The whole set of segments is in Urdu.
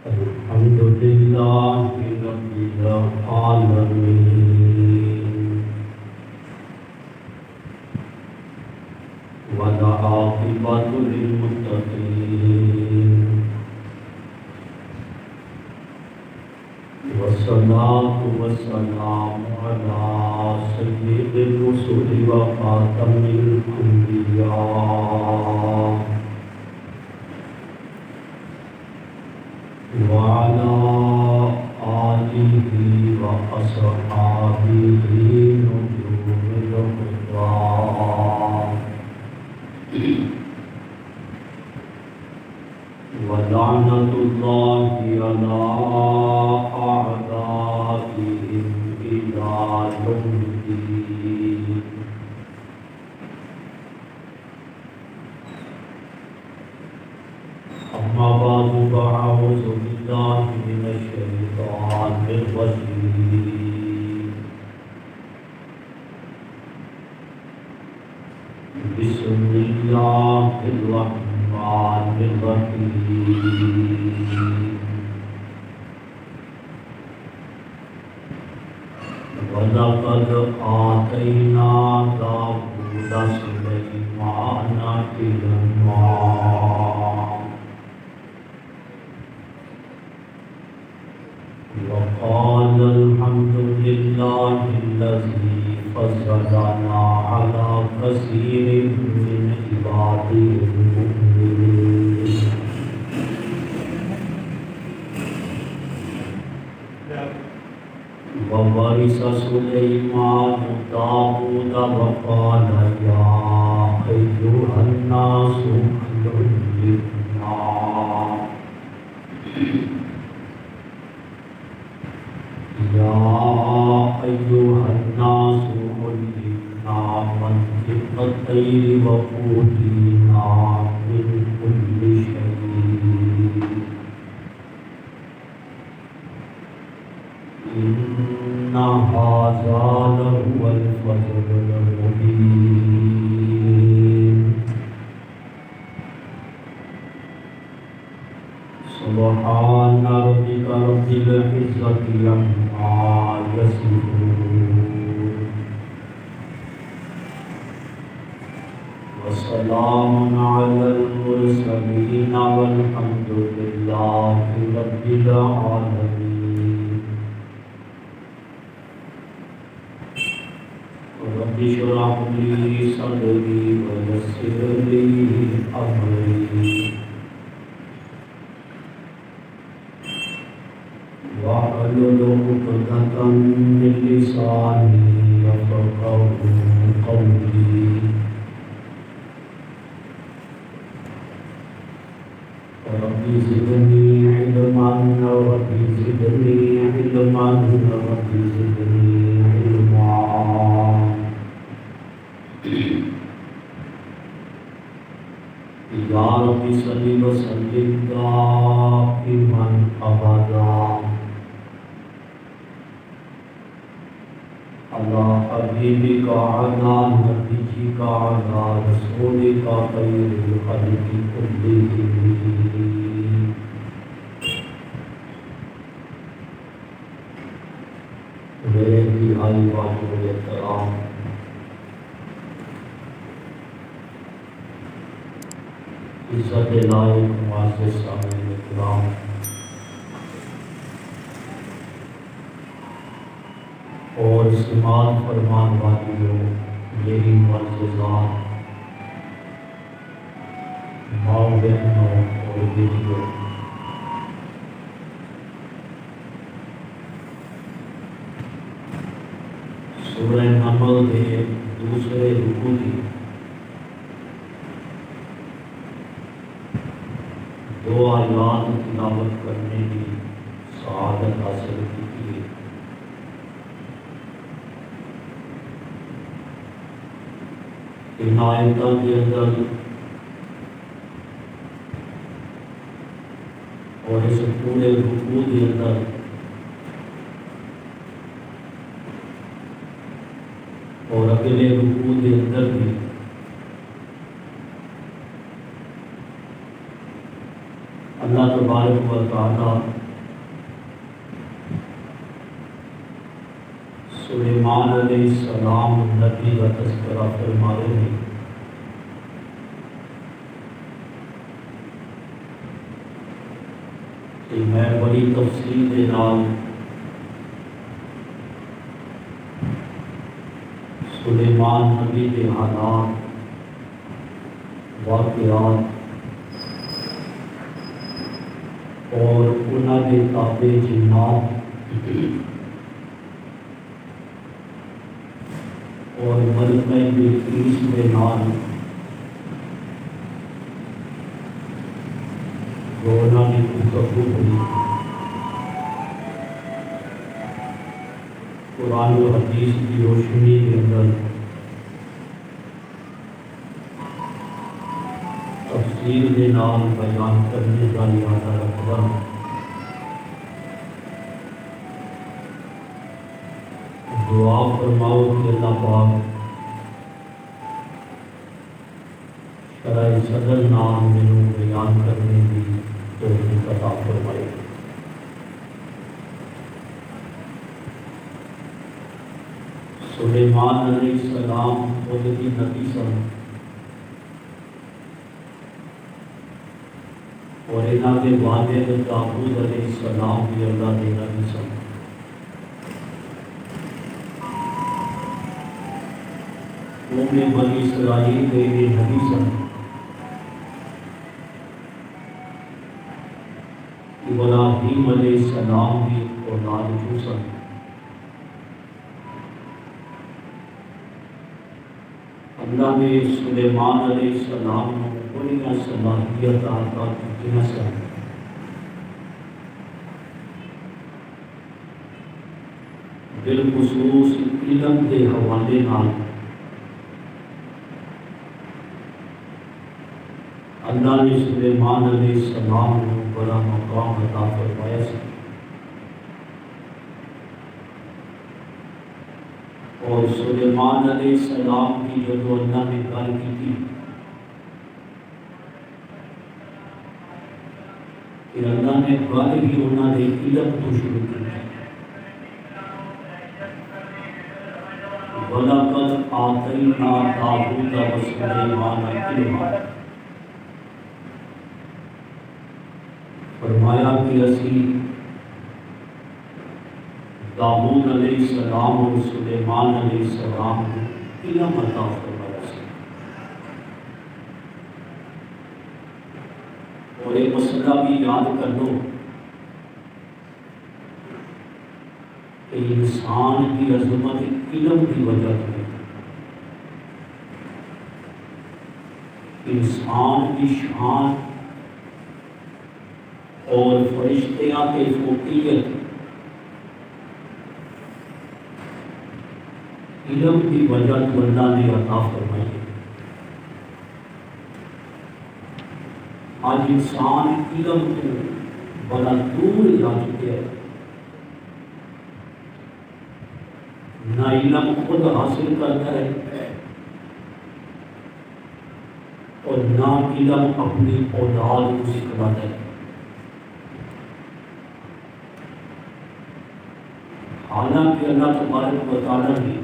الحمد لله رب العالمين والعاقبة للمتقين والصلاة والسلام على سيد الرسل وخاتم الأنبياء وعلى آله وأصحابه نجوم الهدى ولعنة الله على أعدائهم إلى يوم الدين. أما بعد فأعوذ بالله من الشيطان الرجيم. بسم الله الرحمن الرحيم. وَلَقَدْ آتَيْنَا دَاوُودَ سُلَيْمَانَ عِلْمًا وقال الحمد لله الذي فضلنا على كثير من عباده المؤمنين. وورث سليمان داود وقال يا أيها الناس علمنا منطق الطير وأوتينا من كل شيء إن هذا لهو الفضل المبين. سبحان ربك رب العزة عما يصفون وسلام على المرسلين والحمد لله رب العالمين. رب اشرح لي صدري ويسر لي أمري واحلل عقدة من لساني يفقهوا قولي. رب زدني علما رب زدني علما رب زدني علما. یا رب صل وسلم دائما ابدا على حبيبك على نبيك على رسولك خير الخلق كلهم. میرے انتہائی واجب احترام عزت لائق معزز سامعین کرام، اور سماعت فرمان والیوں، میری معززات ماں بہنوں اور بیٹیوں، سورہ نمل کے دوسرے رکوع کی دو آیات تلاوت کرنے کی سعادت حاصل کی ہے. ان آیتوں کے اندر اور اس پورے رکوع کے اندر اور اگلے رکوع کے اندر بھی اللہ اللہ تبارک و تعالی سلیمان علیہ السلام نبی کا تذکرہ فرما رہے ہیں کہ میں بڑی تفصیل کے نام سلیمان نبی کے حالات واقعات اور انہوں کے تابع جنات اور ملکہ بلقیس کے نام رونا کی گفتگو ہوئی قرآن و حدیث کی روشنی کے اندر تفصیل کے نام بیان کرنے کا ارادہ رکھتا ہوں۔ دعا فرماؤ کہ اللہ پاک شرح صدر نام میں بیان کرنے کی توفیق عطا فرمائے۔ سلیمان علیہ السلام خود کی نبی سن اور انہاں کے والد داؤد علیہ السلام بھی اللہ کے نبی سن۔ قوم بنی اسرائیل کے یہ نبی سن۔ ابراہیم علیہ السلام بھی اولاد جو سن۔ اللہ نے سلیمان علیہ السلام کو بڑی صلاحیت عطا کی سن۔ بالخصوص علم کے حوالے نال اللہ نے سلیمان علیہ السلام کو بڑا مقام عطا فرمایا سی اور سلیمان علیہ السلام کی جب اللہ نے گل کی تھی کہ اللہ نے گل بھی انہوں نے علم تو شروع کی وَلَقَدْ آتَيْنَا دَاوُودَ وَسُلَيْمَانَ عِلْمًا، فرمایا کہ اسی داؤد علیہ السلام اور سلیمان علیہ السلام کو علم عطا فرمایا سی۔ اور ایک مسئلہ بھی یاد کر لو کہ انسان کی عظمت علم کی وجہ سے، انسان کی شان اور فرشتیاں کے فوقیت علم کی وجہ تو اللہ نے عطا فرمائی ہے۔ آج انسان علم کو بڑا دور جا چکے ہیں، نہ علم خود حاصل کرتا ہے اور نہ علم اپنی اولاد کو سکھلاتا ہے۔ حالانکہ اللہ تبارک و تعالیٰ نے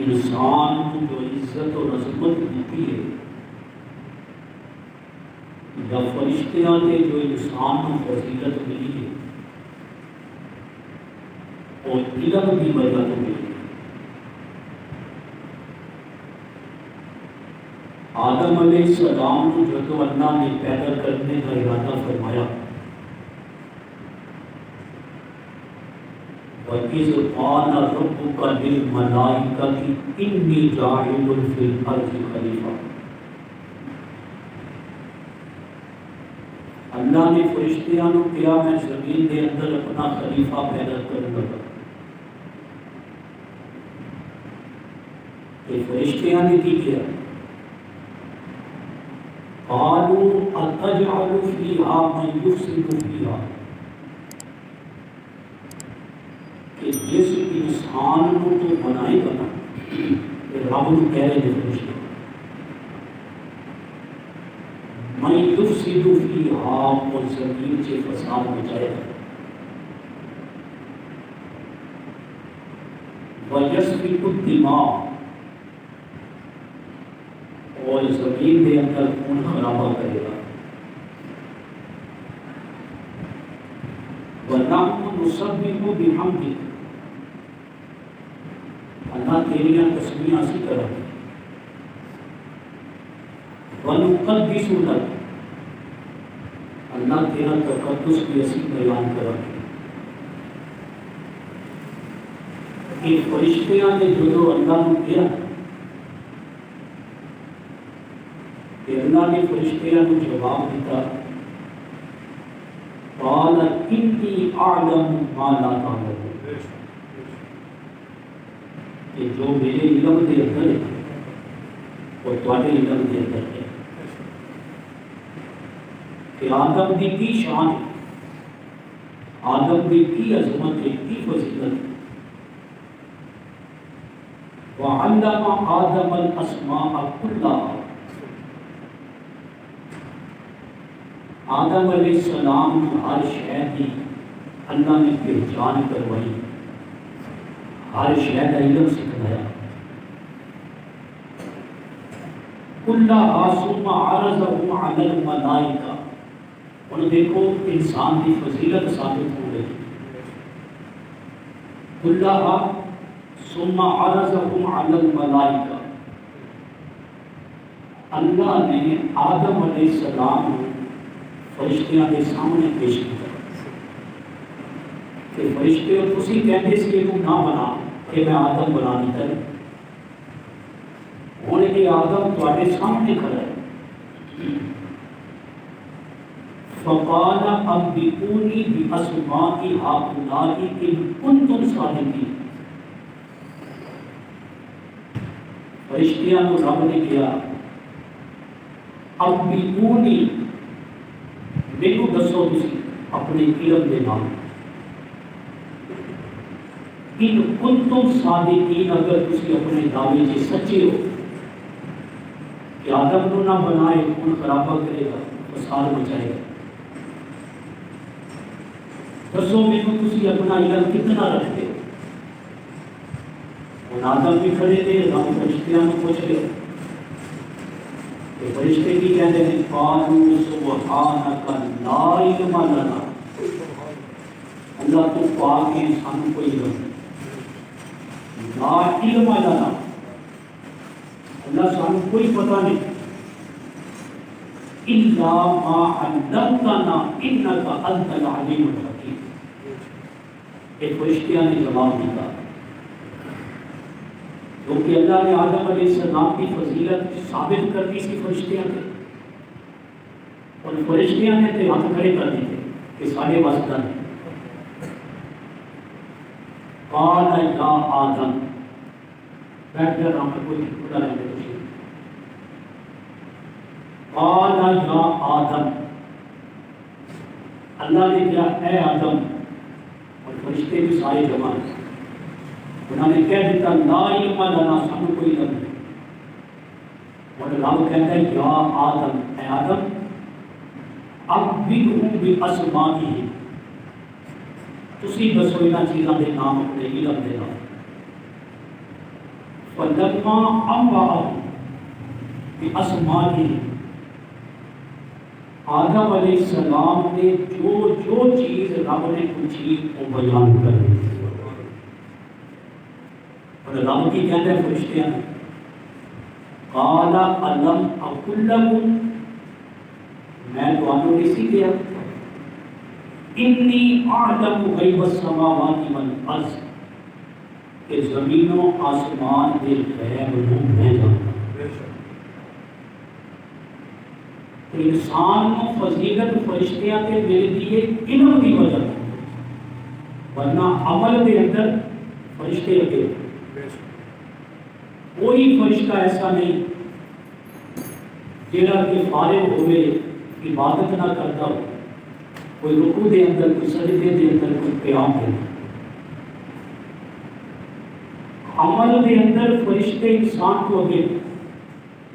انسان کو جو عزت اور عظمت دیتی ہے یا فرشتیاں نے جو انسان کو فضیلت ملی ہے اور علم کی وجہ تو ملی ہے۔ آدم علیہ السلام کو جو تو اللہ نے پیدا کرنے کا ارادہ فرمایا، وَإِذْ قَالَ رَبُّكَ لِلْمَلَائِكَةِ إِنِّي جَاعِلٌ فِي الْأَرْضِ خَلِيفَةً، اللہ نے فرشتیاں کو کیا میں زمین کے اندر اپنا خلیفہ پیدا کروں گا۔ کہ فرشتیاں نے کی کیا؟ قَالُوا أَتَجْعَلُ فِيهَا مَن يُفْسِدُ فِيهَا، کہ جس انسان کو تو بنائے گا نا، رب کو کہہ رہے ہیں فرشتے، میں یفسد فیہا اور زمین سے فساد مچائے گا وَيَسْفِكُ الدِّمَاءَ اور زمین کے اندر خون خرابہ کرے گا وَنَحْنُ نُسَبِّحُ بِحَمْدِكَ اللہ تیریاں تسبیح اسی طرح وَنُقَدِّسُ لَكَ اللہ تیرا تقدس بھی اسی بیان کرا کہ فرشتیاں نے جو اللہ نے کیا کہ اللہ نے فرشتیاں کو جواب دیتا قال انی اعلم ما لا تعلمون کہ جو میرے علم کے اندر ہے اور تمہارے علم کے اندر ہے کہ آدم دی کی شان ہے آدم دی کی عظمت ہے کی فضیلت وعلم آدم الاسماء كلها آدم علیہ السلام ہر شے کی اللہ نے پہچان کروائی ہر شے کا علم سکھایا كلها ثم عرضه على الملائکہ اور دیکھو انسان کی فضیلت ثابت ہو گئی كلها ثم عرضه على الملائکہ اللہ نے آدم علیہ السلام فرشتیاں کے سامنے پیش کیا کہ فرشتے اور اسی کہتے سے یہ نہ بنا کہ میں آدم بنانی کریں ہونے کے آدم تمہارے سامنے کھڑا ہے فقال انبئونی باسماء هؤلاء ان کنتم صادقین فرشتیاں کو رب نے کیا انبئونی میرے دسو تسی اپنے علم دے نام ان کنتم صادقین اگر تسی اپنے دعوے سے سچے ہو کہ آدم کو نہ بنائے خون خرابہ کرے گا فساد مچائے گا دسو میرے تسی اپنا علم کتنا رکھتے ہو اور آدم بھی کھڑے تھے رب فرشتیاں کو پوچھ رہے کہ فرشتے کی کہتے ہیں قالوا سبحانک لا علم لنا اللہ تو پاک ہے سانو کوئی علم نہیں لا علم لنا اللہ سانو کوئی پتہ نہیں الا ما علمتنا انک انت العلیم الحکیم ایک فرشتیاں نے جواب دیا کیونکہ اللہ نے آدم علیہ السلام کی فضیلت ثابت کر دی سی فرشتیاں نے اور فرشتیاں نے ہاتھ کھڑے کر دیے کہ سارے واسطہ نہیں قال یا آدم بیٹھ کر ہم کوئی خدا رہنے کچھ قال یا آدم اللہ نے کیا اے آدم اور فرشتے بھی سارے جمع انہوں نے کہہ دیتا لا علم لنا سانو کوئی علم نہیں اور رب کہتا ہے یا آدم اے آدم انبئہم باسمائہم تسی دسو انہاں چیزاں دے نام اپنے علم دے نام فلما انبأہم باسمائہم آدم علیہ السلام نے جو چیز رب نے پوچھی وہ بیان کر دی اور رب کی کہتے ہیں فرشتیاں قال الم اقل لکم میں تمہوں نے اسی کیا انی اعلم غیب السماوات والارض کہ زمین و آسمان کے غیب کو میں جانتا انسان کو فضیلت فرشتیاں کے میرے لیے علم کی وجہ ورنہ عمل کے اندر فرشتے لگے کوئی فرشتہ ایسا نہیں جہاں کہ فارغ ہوئے عبادت نہ کرتا ہو کوئی رکوع دے اندر کوئی سجدے دے اندر کوئی قیام دے اندر عمل دے اندر فرشتے انسان کو اگے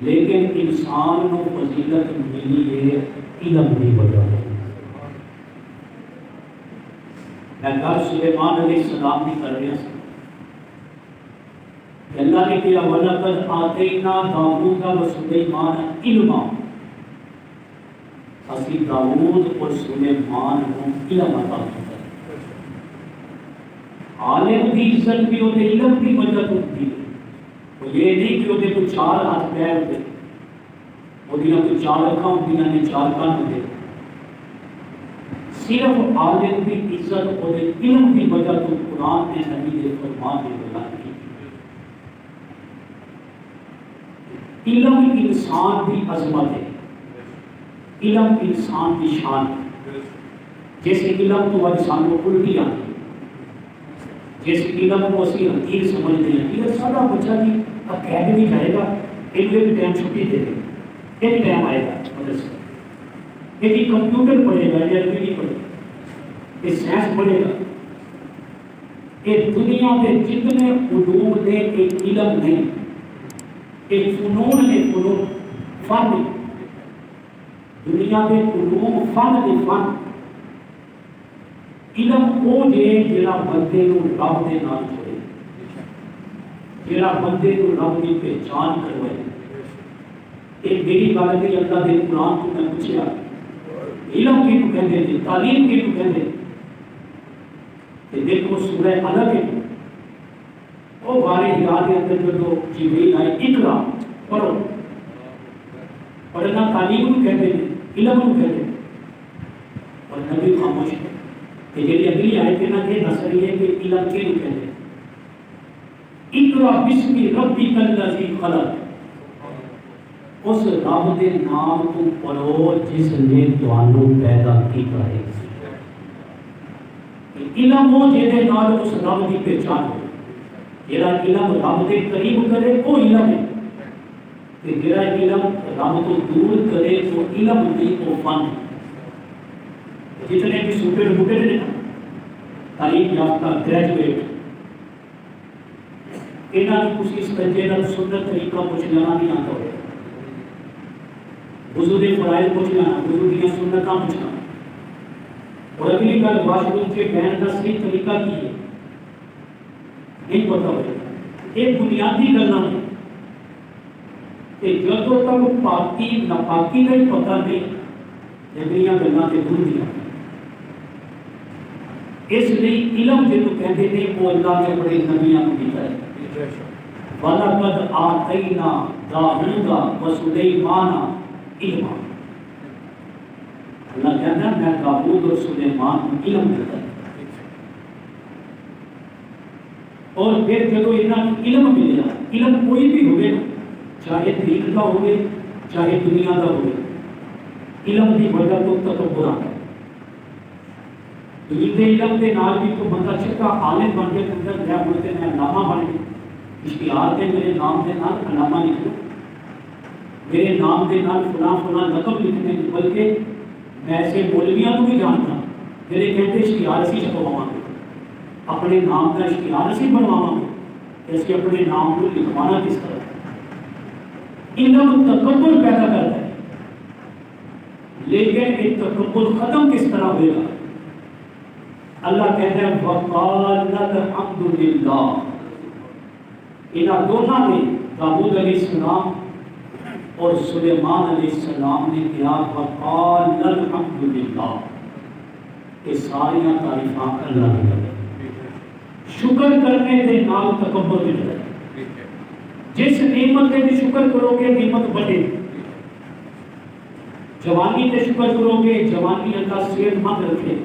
لیکن انسان کو فضیلت ملی ہے علم کی وجہ سے۔ میں گل سلیمان علیہ السلام کی کر رہا ہوں کہ اللہ نے کہا وَلَقَدْ آتَيْنَا دَاوُودَ وَسُلَيْمَانَ عِلْمًا، اسی داؤد اور سلیمان کو علم عطا کیا۔ عالم کی عزت بھی ہوتے علم کی وجہ ہوتی ہے، تو یہ نہیں کہ وہ کو چار ہاتھ پیر ہوتے، وہ کو چار اکھاں ہوتی نے چار کان ہوتے، صرف عالم کی عزت اور علم کی وجہ تو قرآن نے نبی کے فرمان میں بیان کی۔ علم انسان کی عظمت ہے، علم انسان کی شان ہے۔ جیسے علم تو انسان کو الٹی آتی ہے، جیسے علم کو اسی حقیق سمجھتے ہیں کہ سارا بچہ جی اکیڈمی جائے گا، ایک بھی ٹائم چھٹی دے دے، ایک ٹائم آئے گا مدرسے، ایک کمپیوٹر پڑھے گا یا عربی پڑھے گا، یہ سائنس پڑھے گا، یہ دنیا کے جتنے علوم نے ایک علم نہیں، ایک فنون نے فنون فن، دنیا کے علوم فن نے فن، علم وہ جے جڑا بندے نو رب دے نال جوڑے، جڑا بندے نو رب دی پہچان کروائے۔ ایک میری گل ہے اللہ دے قرآن کو میں پوچھا علم کی تو کہتے ہیں، تعلیم کی تو کہتے ہیں، کہ دیکھو سورہ الگ ہے، وہ بارے یاد ہے اندر جو جبریل آئے اقرا پڑھو، پڑھنا تعلیم کو کہتے ہیں، علم کو کہتے ہیں، اور نبی خاموش ہے کہ یہ اگلی آیت ہے نا یہ نظریے کہ علم کے کہتے ہیں۔ اقرا بسم ربک الذی خلق، اس رب دے نام کو پڑھو جس نے تانوں پیدا کیتا ہے۔ علم ہو جے نال اس رب دی پہچان ہو، جڑا علم رب دے قریب کرے وہ علم ہے، تے جڑا علم رب تو دور کرے وہ علم نہیں وہ فن ہے۔ جتنے بھی سوپر بوٹے نے تعلیم یافتہ گریجویٹ، انہاں کی کسی سجدے نال سنت طریقہ پوچھ لینا نہیں آتا ہوئے، وضو دے فرائض پوچھ لینا، وضو دیا سنتاں پوچھنا، اور اگلی گل واش روم کے بہن کا صحیح طریقہ کی ہے نہیں پتا ہوئے۔ ایک بنیادی گلاں نے کہ جدوں تک پاکی ناپاکی کا ہی پتہ نہیں اگلیاں گلاں تے دور دیا۔ اس لیے علم جنوں کہتے ہیں وہ اللہ نے اپنے نبیاں کو دیتا ہے۔ وَلَقَدْ آتَيْنَا دَاوُودَ وَسُلَيْمَانَ عِلْمًا، اللہ کہتا ہے میں داؤد اور سلیمان کو علم دیتا ہے۔ اور پھر جب انہاں کو علم ملیا، علم کوئی بھی ہوئے چاہے دین کا ہوئے چاہے دنیا کا ہوئے، علم کی وجہ تو تکبر آتا ہے۔ دین کے علم کے نال بھی تو بندہ چھکا عالم بن کے اندر گیا بولتے ہیں علامہ بن کے، اشتہار کے میرے نام کے نال علامہ لکھو، میرے نام کے نال فلاں فلاں لقب لکھنے، بلکہ میں ایسے مولویاں کو بھی جانتا میرے کہتے اشتہار اسی چھپواواں گے، اپنے نام کا اشتہار اسی بنواواں گے، اس کے اپنے نام کو لکھوانا کس طرح؟ علم تکبر پیدا کرتا ہے، لیکن ایک تکبر ختم کس طرح ہوئے گا؟ اللہ کہتے ہیں وَقَالَ الْحَمْدُ لِلَّهِ، انہاں دونوں نے داؤد علیہ السلام اور سلیمان علیہ السلام نے کہا وَقَالَ الْحَمْدُ لِلَّهِ، کہ ساریاں تعریفاں اللہ کی ہیں۔ شکر کرنے کے نال تکبر مل رہا ہے، جس نعمت کے شکر کرو گے نعمت بڑھے، جوانی کے شکر کرو گے جوانی اللہ صحت مند رکھے،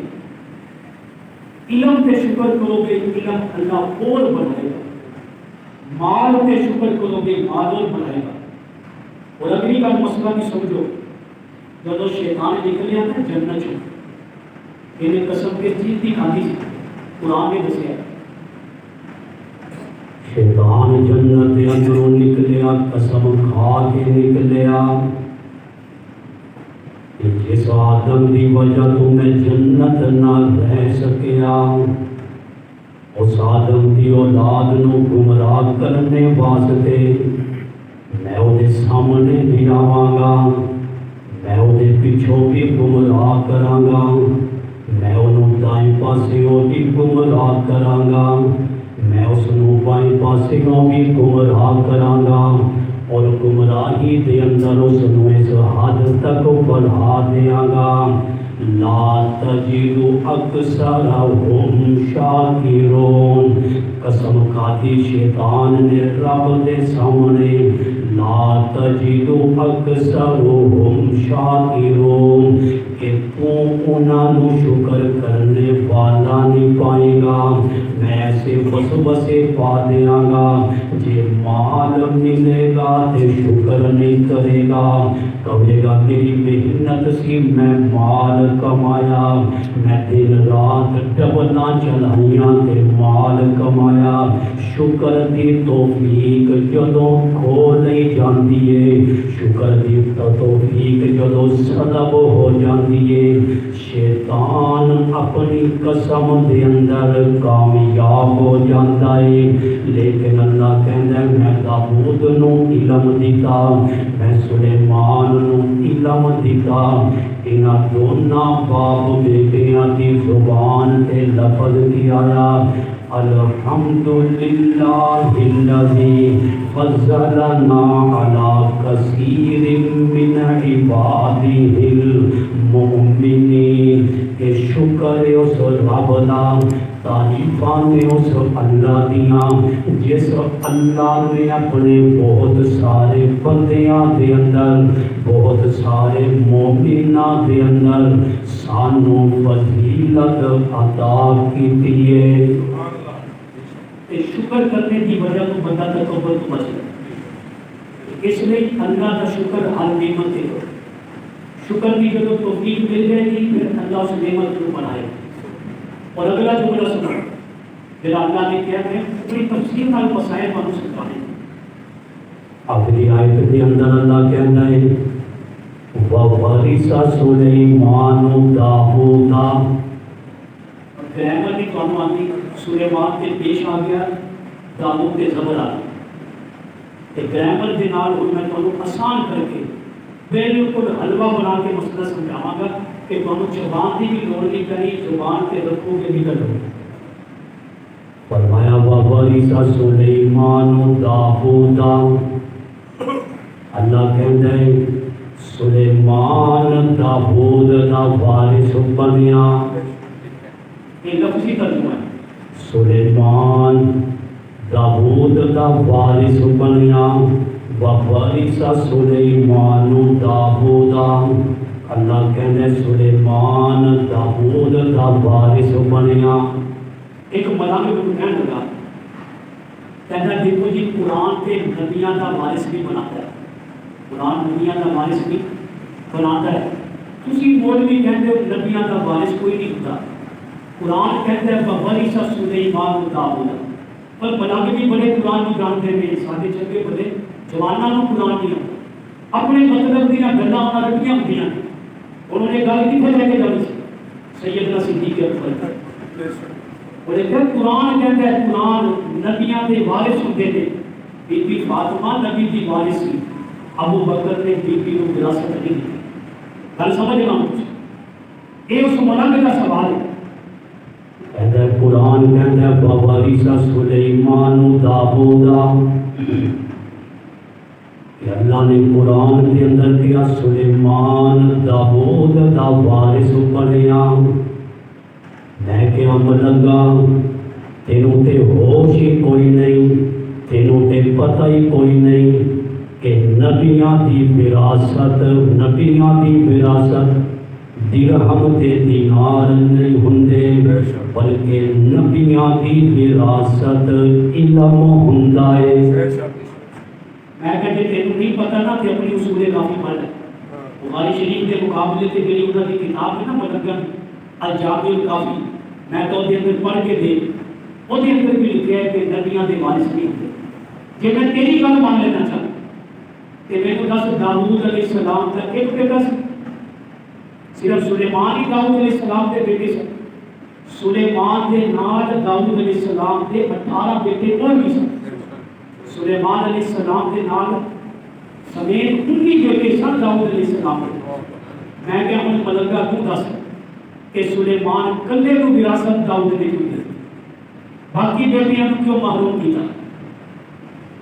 علم پہ شکر کرو گے علم اللہ اور بڑھائے گا، مال پہ شکر کرو گے مال اور بڑھائے گا۔ اور اگلی کا مسئلہ بھی سمجھو، جب شیطان نکلیا نا جنت سے، انہیں قسم کے چیز بھی کھاتی سی، قرآن میں دسیا شیطان جنت کے اندروں نکلیا قسم کھا کے نکلیا، جس آدم دی وجہ تو میں جنت نہ رہ سکیا، اس آدم دی اولاد نو گمراہ کرنے واسطے میں وہ سامنے بھی آواں گا، میں وہ پچھوں بھی گمراہ کراں گا، میں انہوں دائیں پاسوں بھی گمراہ کراں گا، میں اس نوں بائیں پاسوں بھی گمراہ کراں گا، اور گمراہی دے اندر اس نوں اس حد تک بڑھا دیاں گا، لا تجد اکثرہم شاکرون۔ قسم کھادی شیطان نے رب دے سامنے، لا تجد اکثرہم شاکرون، کہ تو انہاں نو شکر کرنے والا نہیں پائے گا، میں ایسے وسوسے پا دیاں گا، جے مال ملے گا تے شکر نہیں کرے گا، کہے گا میری محنت سی میں مال کمایا، میں دن رات ڈبنا چلائیاں تے مال کمایا، شکر دی توفیق جدوں کھو لئی جاندی ہے، شکر دی توفیق جدوں سلب ہو جاندی ہے، شیطان اپنی قسم دے اندر کامیاب ہو جاتا ہے، لیکن اللہ کہندا ہے میں داؤد نو علم دیتا، میں سلیمان نو علم دیتا، انہاں دونوں باپ بیٹیاں دی زبان تے لفظ کی آیا، الحمدللہ الذی فضلنا علی کثیر من عبادہ المؤمنین، کہ شکر ہے اس رب دا، تعریفاں نے اس اللہ دیاں جس اللہ نے اپنے بہت سارے بندیاں دے اندر، بہت سارے مومناں دے اندر سانوں فضیلت عطا کیتی ہے۔ شکر کرنے کی وجہ تو بندہ تکبر تو بچ گیا، اس لیے اللہ کا شکر ہر نعمت ہے، شکر کی جب توفیق مل جائے گی پھر اللہ اس نعمت کو بنائے گا۔ اور اگلا جملہ سنا پھر اللہ نے کیا ہے پوری تفصیل نال مسائل کو سمجھانے، اگلی آیت کے اندر اللہ کہتا ہے وَوَرِثَ سُلَيْمَانُ دَاوُودَ، گرامر کی قانون آتی سلیمان کے پیش آ گیا، داؤد کے زبر آ گیا، گرامر کے نال میں تمہیں آسان کر کے بالکل حلوہ بنا کے مسئلہ سمجھاواں گا کہ تمہیں زبان کی بھی لوڑ نہیں کری، زبان کے رکھو کے بھی کرو۔ فرمایا وَوَرِثَ سُلَيْمَانُ دَاوُودَ، اللہ کہتا ہے سلیمان داؤد دا وارث بنیا، یہ لفظی ترجمہ ہے، سلیمان داؤد دا وارث بنیا، وَوَرِثَ سُلَيْمَانُ دَاوُودَ، اللہ کہنے سلیمان داؤد دا وارث بنیا۔ ایک ملامت کو کہنے لگا، کہنا دیکھو جی قرآن کے نبیاں دا وارث بھی بناتا ہے، قرآن نبیاں دا وارث بھی بناتا ہے، تسی مولوی کہتے ہو نبیاں دا وارث کوئی نہیں ہوتا، قرآن کہتا ہے وَوَرِثَ سُلَيْمَانُ دَاوُودَ، پر بلاغے بھی بڑے قرآن کو جانتے ہیں، سادے چنگے بڑے جوانوں کو قرآن دیا اپنے مطلب دیا گلاں انہاں رکھیاں ہوندیاں، انہوں نے گل کتنے لے کے جانی سی سیدنا صدیق اکبر، اور ایک قرآن کہتا ہے قرآن نبیاں دے وارث ہوندے نے، بی بی فاطمہ نبی دی وارث سی، ابو بکر نے بی بی کو وراثت نہیں دی، گل سمجھ گا مجھے یہ اس ملک کا سوال ہے۔ کہتا ہے قرآن کہتا ہے وَوَرِثَ سُلَيْمَانُ دَاوُودَ، کہ اللہ نے قرآن کے اندر کیا سلیمان داؤد دا وارث بنیا۔ میں کیا لگا تینوں تے ہوش ہی کوئی نہیں، تینوں تے پتہ ہی کوئی نہیں کہ نبیاں دی وراثت، نبیاں دی وراثت درہم تے دینار نہیں ہوندے، بلکہ نبیاں دی وراثت علم ہوندا ہے۔ میں کہتے تینوں نہیں پتہ نا کہ اپنی اصول کافی پڑھ لے، بخاری شریف کے مقابلے سے میری انہوں کی کتاب ہے نا ملگن الجامع الکافی، میں تو دے اندر پڑھ کے دے وہ دے اندر بھی لکھا ہے کہ نبیاں دے وارث نہیں ہوتے۔ جی میں تیری گل مان لینا چاہتا کہ میں کو دس داؤد علیہ السلام کا ایک بیٹا سی، صرف سلیمان ہی داؤد علیہ السلام کے بیٹے سے، سلیمان دے نال داؤد علیہ السلام کے 18 بیٹے اور بھی سن، سلیمان علیہ السلام کے نال سمیت ان کی بیٹے سن داؤد علیہ السلام میں کیا ہوں ملنگا تو دس کہ سلیمان کلے کو وراثت داؤد نے کیوں دی باقی بیٹیاں کیوں محروم کیا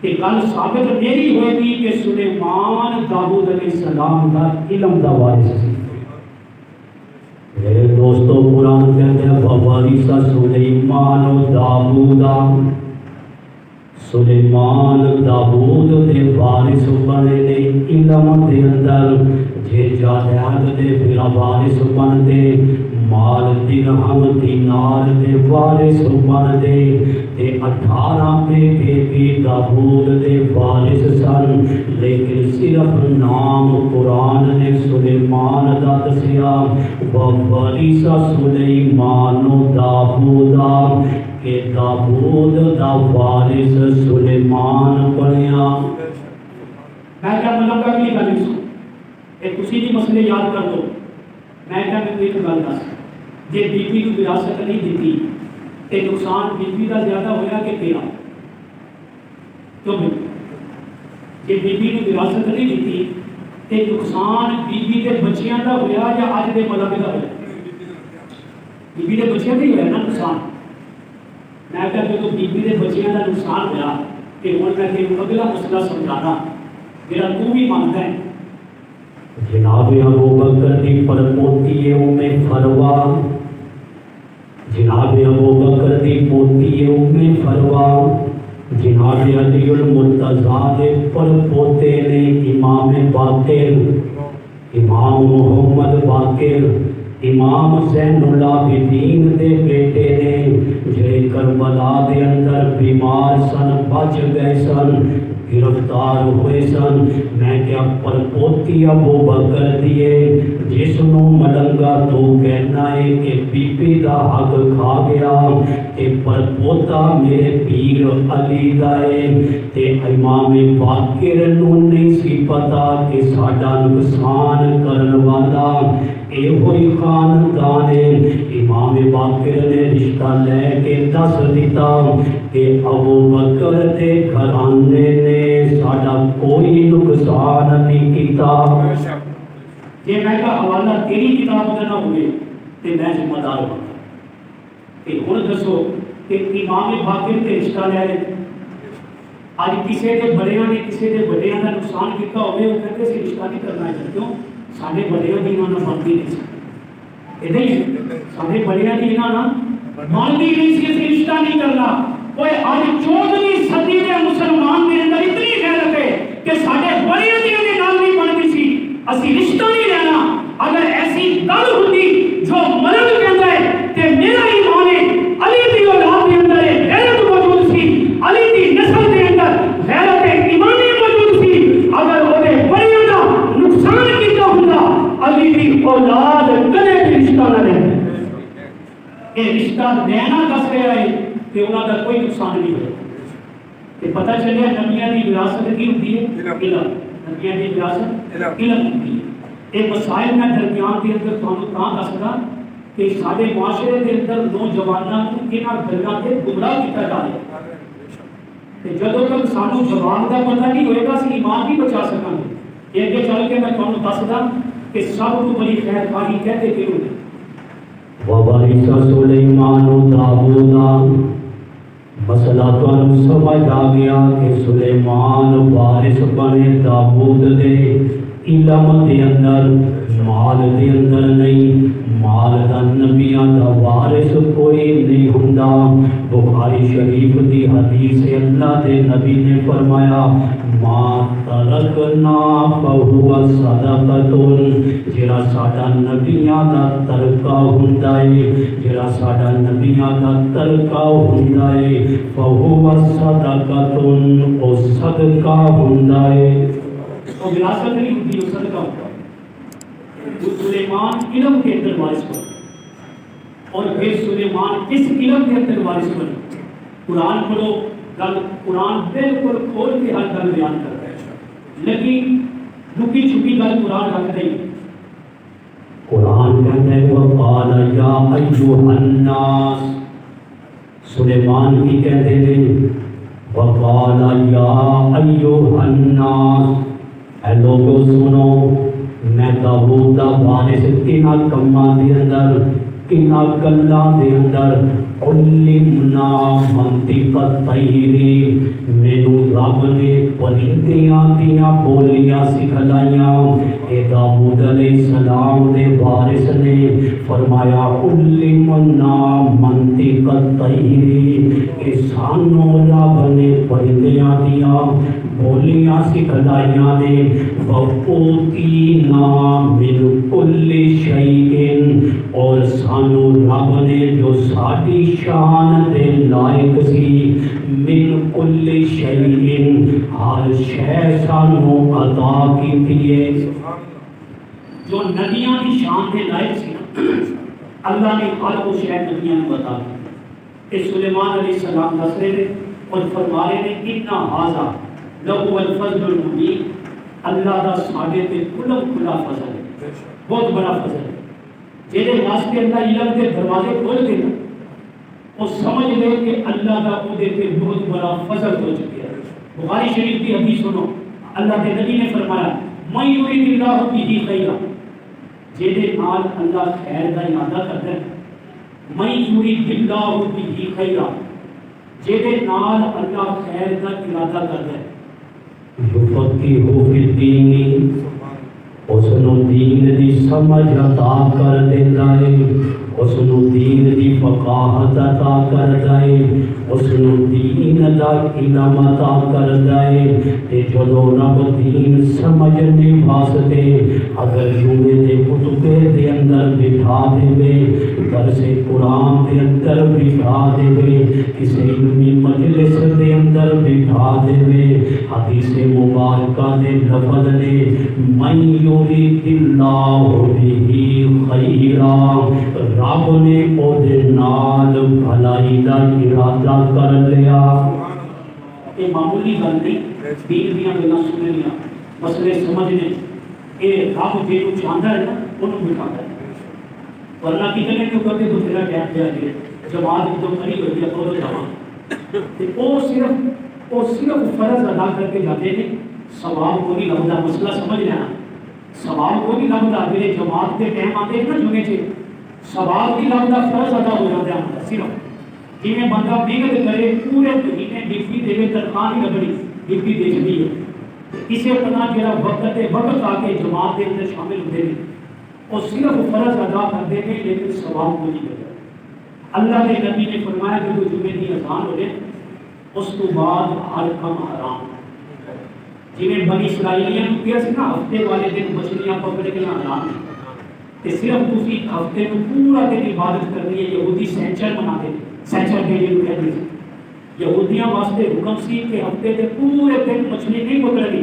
کہ گل ثابت میری ہوئے گی کہ سلیمان داؤد علیہ السلام کا علم دا وارث سی میرے دوستو قرآن کہتے ہیں ووارث سلیمان و داؤد سلیمان داؤد دے وارث بنے نے علم دے اندر جے جائیداد دے پھر وارث بن دے مال درہم دینار دے وارث بن دے تے 18 بیٹے بھی داؤد دے وارث سن لیکن صرف نام قرآن نے سلیمان دا دسیا ووارث سلیمان و داؤد کہ داؤد دا وارث سلیمان بنیا میں کیا مطلب کا نہیں کرنی سو ایک کسی بھی مسئلے یاد کر دو میں کیا میں ایک گل دس جے بی بی کو وراثت نہیں دیتی تے نقصان بی بی کا زیادہ ہویا کہ تیرا کیوں جے بی بی کو وراثت نہیں دیتی تے نقصان بی بی کے بچیاں کا ہویا یا اج دے مذہب کا ہویا بی بی کے بچیاں کا ہی ہویا نا نقصان میں کہا جو بی بی کے بچیاں کا نقصان ہوا کہ ہوں میں تیرے اگلا مسئلہ سمجھانا میرا تو بھی مانتا ہے جناب ابو بکر کی پڑپوتی ہے فروا جناب ابو بکر کی پوتی ہے فروا جناب علی المرتضیٰ کے پڑپوتے نے امام باقر امام محمد باقر امام زین العابدین دے بیٹے نے جڑے کربلا دے اندر بیمار سن بچ گئے سن گرفتار ہوئے سن میں کیا پڑپوتی ابو بکر دیے جس نو ملنگا تو کہنا ہے کہ بی بی دا حق کھا گیا کہ پڑپوتا میرے پیر علی دا ہے تے امام باقر نو نہیں سی پتا کہ ساڈا نقصان کرن والا اے ہوئی خاندان ہے امام باقر نے رشتہ لے کے دس دیتا کہ ابو بکر دے گھرانے نے ساڈا کوئی نقصان نہیں کیتا یہ میں کا حوالہ تیری کتاب کا نہ ہوئے تے میں ذمہ دار ہوں کہ ہن دسو کہ امام باقر تے رشتہ لے لے اج کسے دے بڑیاں نے کسے دے بڑیاں دا نقصان کیتا ہوئے وہ کہتے سے رشتہ نہیں کرنا ہے کیوں سارے بڑے بھی انہوں نے بنتی نہیں سی یہ نہیں سارے بڑے بھی انہوں نے بنتی نہیں سی اسے رشتہ نہیں کرنا کوئی آج 14ویں صدی کے مسلمان کے اندر اتنی غیرت ہے کہ سارے بڑے بھی نام نہیں بنتی سی اسی رشتہ نہیں لینا اگر ایسی گل ہوتی جو مرد کہتا ہے کہ میرا ایمان ہے علی دی اولاد کے اندر غیرت موجود سی علی دی نسل کے اندر غیرت ایمانی موجود سی اگر وہ بڑے دا نقصان علی کی اولاد کدے بھی رشتہ نہ لے یہ رشتہ لینا دس رہا ہے کہ انہوں کا کوئی نقصان نہیں ہو کہ پتہ چلے نبیوں کی وراثت کی ہوتی ہے علم نبیوں کی وراثت علم ہوتی ہے یہ مسائل میں درمیان کے اندر تمہیں دسدا کہ سارے معاشرے کے اندر نوجوانوں کو کہنا گلوں سے گمراہ کیا جا رہا ہے کہ جدوں تک سانو جواب کا پتہ نہیں ہوئے گا اسی ایمان بھی بچا سکیں گے یہ چل کے میں تمہیں دسدا کہ سب کو بڑی خیر خواہی کہتے کیوں ہیں ووارث سلیمان و داؤد مسئلہ تو سمجھ آ گیا کہ سلیمان وارث بنے داؤد دے علم دے اندر مال دے اندر نہیں مال دا نبیاں دا وارث کوئی نہیں ہوندا بخاری شریف دی حدیث سے اللہ دے نبی نے فرمایا ما ترکنا فہو صدقۃ جڑا ساڈا نبیاں دا ترکہ ہوندا ہے جڑا ساڈا نبیاں دا ترکہ ہوندا ہے فہو صدقۃ او صدقہ ہوندا ہے وہ وراثت نہیں ہوتی وہ صدقہ ہوتا ہے سلیمان علم کے اندر وارث بنا اور پھر سلیمان کس علم کے اندر وارث بنا قرآن پڑھو گل قرآن بالکل کھول کے ہر گل بیان کرتا ہے لیکن لکی چھپی گل قرآن رکھ نہیں قرآن کہتا ہے وقال یا ایھا الناس سلیمان کی کہتے ہیں وقال یا ایھا الناس اے لوگو سنو، میں داؤد دا وارث کنا کماں دے اندر، کنا گلاں دے اندر علمنا منطق الطیر، مینوں رب نے پرندیاں دیاں بولیاں سکھلائیاں۔ اے داؤد علیہ السلام دے وارث نے فرمایا علمنا منطق الطیر، کہ سانوں رب نے پرندیاں دیاں بولیاں سکھلائیاں نے، وَأُوتِینَا مِن کُلِّ شَیْءٍ، اور سانوں رب نے جو ساڈی شان دے لائق سی، من کل شیء، ہر شے سانوں عطا کیتی ہے۔ جو نبیاں کی شان دے لائق سی اللہ نے ہر وہ شے نبیاں کو عطا کی۔ کہ سلیمان علیہ السلام دس رہے تھے اور فرما رہے تھے اِنَّ هَذَا لَهُوَ الْفَضْلُ الْمُبِينُ، اللہ دا ساڈے تے کھلم کھلا فضل ہے، بہت بڑا فضل ہے۔ جہدے واسطے اللہ علم کے دروازے کھول کے وہ سمجھ لے کہ اللہ کا وہ تے بہت بڑا فضل ہو چکا ہے۔ بخاری شریف کی حدیث سنو، اللہ کے نبی نے فرمایا مَن یُرِدِ اللَّهُ بِهِ خَیْرًا، جہدے نال اللہ خیر کا ارادہ کرتا ہے، مَن یُرِدِ اللَّهُ بِهِ خَیْرًا، جہدے نال اللہ خیر کا ارادہ کرتا ہے، یُفَقِّهُ فِی الدِّینِ، اس نو دین دی سمجھ عطا کر دیتا ہے، اس نو دین دی فقاہت عطا کرتا ہے، اس نو دین دا علم عطا کرتا ہے۔ تے جدو رب دین سمجھنے واسطے اگر جمعے دے خطبے دے اندر بٹھا دے، درس قرآن دے اندر بٹھا دے، کسی علمی مجلس دے اندر بٹھا دے، حدیث مبارکہ دے لفظ نے من یرید اللہ بہ خیرا، رب نے او دے نال بھلائی دا ارادہ کر لیا۔ یہ معمولی گل نہیں، دین دیاں گلاں سننے دیاں، مسئلے سمجھنے، اے رب جے کو چاہتا ہے نا انہوں بٹھاتا ہے، ورنہ کتنے کیوں کرتے تو تیرا ٹائم دیا جائے جماعت جو قریب ہوئی ہے تو جماعت وہ صرف فرض ادا کر کے جاتے ہیں، ثواب کو نہیں لگتا۔ مسئلہ سمجھ لینا، ثواب کو نہیں لگتا، میرے جماعت کے ٹائم آتے ہیں نا جمعے سے، ثواب نہیں لگتا، فرض ادا ہو جاتا ہے صرف۔ جی میں بندہ محنت کرے پورے مہینے ڈگری دے تنخواہ نہیں لگنی، ڈگری دے چلی ہے، اسے طرح جڑا وقت آ کے جماعت کے اندر شامل ہوتے ہیں اور صرف فرض ادا کرتے ہیں لیکن ثواب کو نہیں کرتے۔ اللہ کے نبی نے فرمایا کہ جو جمعے کی اذان ہو جائے اس تو بعد ہر کم حرام، جی میں بنی اسرائیلیاں کیا سی نا ہفتے والے دن مچھلیاں پکڑ کے حرام ہے، صرف دوسری ہفتے میں پورا دن عبادت کرنی ہے۔ یہودی سینچر مناتے ہیں، سینچر ڈے جنہوں کہتے ہیں، یہودیاں واسطے حکم سی کہ ہفتے کے پورے دن مچھلی نہیں پکڑنی،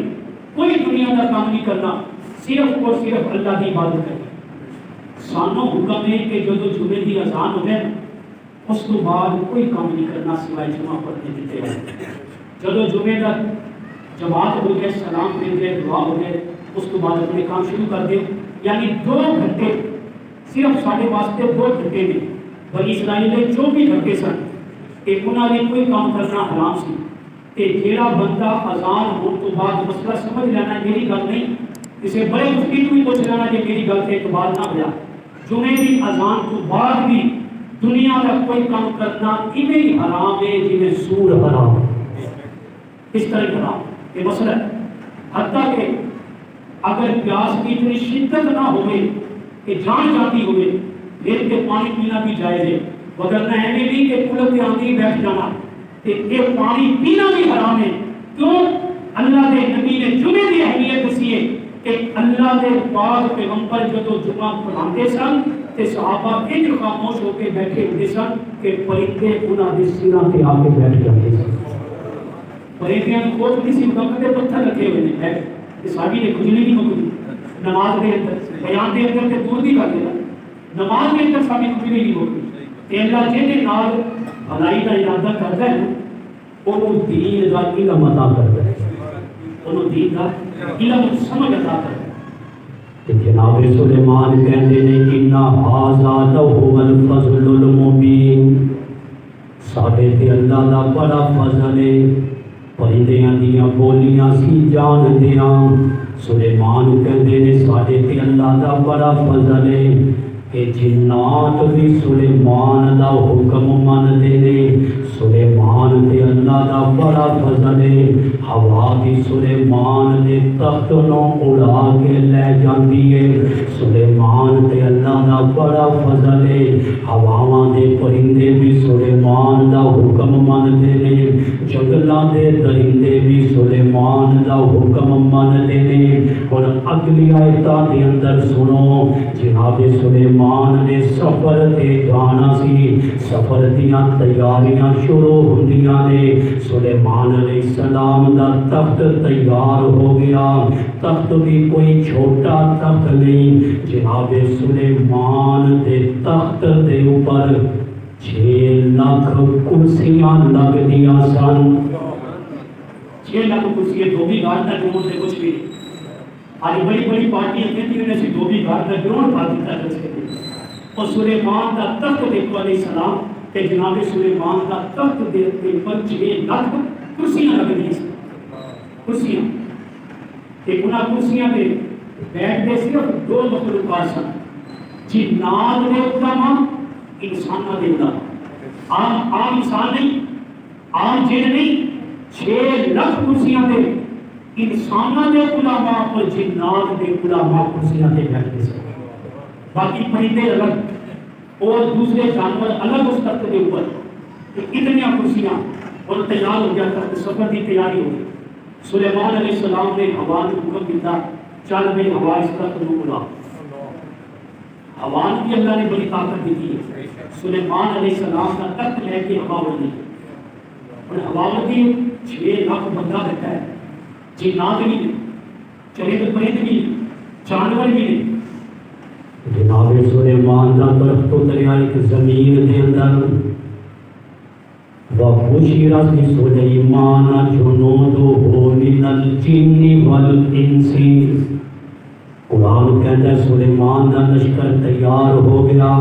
کوئی دنیا کا کام نہیں کرنا، صرف اور صرف اللہ کی عبادت کرنی۔ سانوں حکم ہے کہ جو جمعے کی اذان ہو جائے اس کو بعد کوئی کام نہیں کرنا سوائے جمعہ پڑھنے دیتے ہیں۔ جب جمعے کا جماعت ہو جائے، سلام دے جائے، دعا ہو جائے، اس کو بعد اپنے کام شروع کر دیں، یعنی 2 گھنٹے صرف ساڑھے واسطے 2 گھنٹے میں بنی اسرائیل نے 24 گھنٹے سن کہ انہوں نے کوئی کام کرنا حرام سی۔ کہ جیڑا بندہ اذان ہونے تو بعد مسئلہ سمجھ لینا، میری گل نہیں، اسے بڑے مفتی کو بھی پوچھ لینا کہ میری گل سے اعتبار نہ ہوا، جمعے کی اذان تو بعد بھی دنیا کا کوئی کام کرنا انہیں ہی حرام ہے جنہیں سور حرام ہے، اس طرح حرام یہ مسئلہ ہے۔ حتیٰ کہ اگر پیاس کی اتنی شدت نہ ہوئے کہ جان جاتی ہوئے پھر کے پانی پینا بھی جائز ہے، وگرنہ ایسے نہیں کہ کولر کے آندھی بیٹھ جانا کہ یہ پانی پینا بھی حرام ہے۔ کیوں؟ اللہ کے نبی نے جمعے کی اہمیت دسی ہے کہ اللہ کے پاک پیغمبر جو جمعہ پڑھاتے سن تے صحابہ انج خاموش ہو کے بیٹھے ہوتے سن کہ پرندے انہاں دے سراں تے آ کے بیٹھ جاتے سن۔ پرندیاں کو کوٹ نہیں سی مقدے پتھر رکھے ہوئے ہیں، کہ ساڈی نے کھجلی نہیں مکدی نماز دے اندر، بیان دے اندر تے دور دی گل ہے، نماز دے اندر ساڈی کھجلی نہیں مکدی۔ تے اللہ جہدے نال بھلائی کا ارادہ کرتا ہے انہوں دین دا علم عطا کرتا ہے، انہوں دین دا علم سمجھ عطا کرتا ہے۔ جناب سلیمان کہتے ہیں اِنَّ هَٰذَا لَهُوَ الْفَضْلُ الْمُبِينُ، ساڈے تے اللہ دا بڑا فضل ہے، پرندیاں دیاں بولیاں سی جان دیاں، سلیمان کہندے نے ساڈے تے اللہ دا بڑا فضل ہے کہ جنات بھی سلیمان دا حکم مندے نے۔ سلیمان تے اللہ دا بڑا فضل ہے، ہوا بھی سلیمان دے تخت نو اڑا کے لے جاندی ہے۔ سلیمان تے اللہ دا بڑا فضل ہے، ہواواں دے پرندے بھی سلیمان دا حکم مندے نے، جنگلاں دے درندے بھی سلیمان دا حکم مندے نے۔ اور اگلی آیتاں دے اندر سنو، جناب سلیمان نے سفر تے جانا سی، سفر دیاں تیاریاں شروع ہوندیاں نے۔ سلیمان علیہ السلام دا تخت تیار ہو گیا، تخت بھی کوئی چھوٹا تخت نہیں، جناب سلیمان دے تخت دے اوپر 6 لاکھ کرسیاں لگ دیاں سن۔ 6 لاکھ کرسیاں دھوبی گھر تک گراؤنڈ سے کچھ بھی نہیں۔ آج بڑی بڑی پارٹیاں کہتی ہیں کہ دھوبی گھر تک گراؤنڈ پا دیتا ہے۔ اور سلیمان دا تخت دیکھو علیہ السلام کہ جناب سلیمان کا تخت دے پر 6 لاکھ کرسیاں لگ دی سی۔ کرسیاں تے انہاں کرسیاں پہ بیٹھتے صرف 2 مخلوقات سن، جنات دے علماء، انساناں دے علماء۔ عام انسان نہیں، عام جن نہیں، 6 لاکھ کرسیاں تے انساناں دے علماء اور جنات دے علماء کرسیاں تے بیٹھتے سن۔ باقی پرندے الگ اور دوسرے جانور الگ اس تخت کے اوپر، اتنی کرسیاں، اور تیار ہو گیا تخت، سفر کی تیاری ہو گئی۔ سلیمان علیہ السلام نے ہوا نے حکم دیتا، چل بھائی ہوا اس تخت کو بلا۔ ہوا کی اللہ نے بڑی طاقت دی ہے، سلیمان علیہ السلام کا تخت لے کے ہوا اڑی، اور ہوا اڑی 6 لاکھ بندہ بیٹھا ہے، جنات بھی نہیں، چرند پرند بھی نہیں، جانور بھی نہیں۔ جناب سلیمان دا درخت اتریا ایک زمین دے اندر، وَبُشِّرَ بِسُلَيْمَانَ جُنُودُهُ مِنَ الْجِنِّ وَالْإِنسِ۔ قرآن کہتا ہے سلیمان دا لشکر تیار ہو گیا،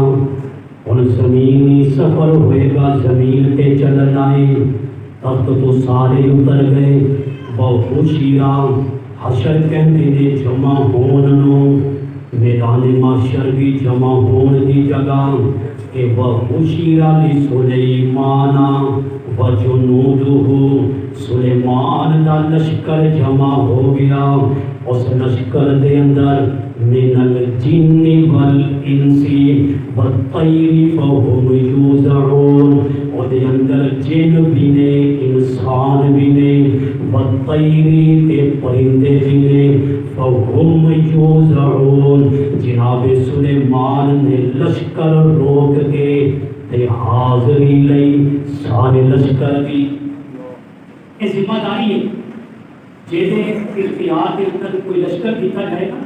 اور زمینی سفر ہوئے گا، زمین پہ چلنا ہے، تخت تو سارے اتر گئے۔ وَبُشِّرَ حشر کہتے نے جمع ہوننو، میدان محشر بھی جمع ہون دی جگہ، کہ وَبُشِّرَ لِسُلَيْمَانَ وَجُنُودُهُ، سلیمان دا لشکر جمع ہو گیا، اس لشکر دے اندر من الجن والانس والطیر فهم یوزعون، اور دے اندر جن بھی نے، انسان بھی نے، والطیر تے پرندے بھی نے، فهم یوزعون۔ جناب سلیمان نے لشکر روک کے تے حاضری لئی، سارے لشکر کی یہ ذمہ داری ہے، جیسے اختیار کے اندر کوئی لشکر دیتا جائے گا،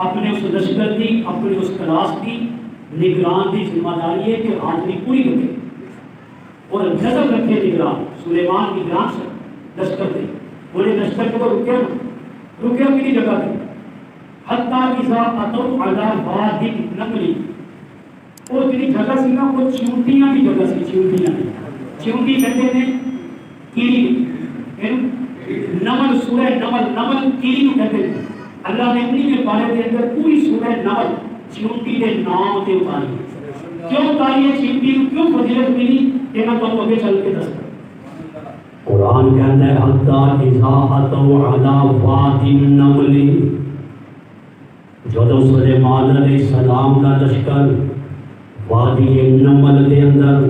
اپنے اس لشکر کی، اپنے اس کلاس کی نگران کی ذمہ داری ہے کہ حاضری پوری رکھے اور نظر رکھے نگران۔ سلیمان نگران سے لشکر دے، بولے لشکر کے تو رکے اپنی جگہ پہ، حتیٰ اذا اتوا علی وادی النمل، وہ جنی جگہ سی نا وہ چیونٹیاں کی جگہ سی، چیونٹی کہتے ہیں کیڑی، نمل، سورہ نمل، نمل کیڑی کو کہتے ہیں۔ اللہ نے اپنی میں بارے دے اندر پوری سورہ نمل چیونٹی کے نام تے اتاری، کیوں اتاری ہے چیونٹی کو، کیوں فضیلت ملی، یہ میں تو آگے چل کے دستا۔ قرآن کہتا ہے حتی اذا اتوا علی وادی النمل، جدو سلیمان علیہ السلام کا لشکر وادی النمل دے اندر،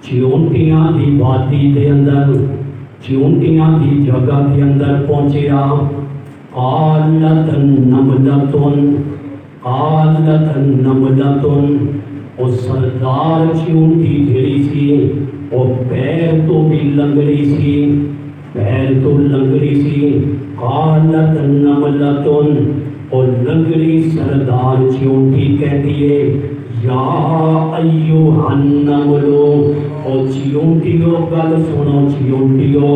چیونٹیاں دی وادی دے اندر، چیونٹیاں دی جگہ دے اندر پہنچیا، قالت النملۃ، قالت النملۃ، اور سردار چیونٹی جڑی سی وہ پیر تو بھی لنگڑی سی، پیر تو لنگڑی سی، قالت النملۃ، اور لنگڑی سردار چیونٹی کہتی ہے یا ایھا النمل، اور چیونٹیو گل سنو، چیونٹیو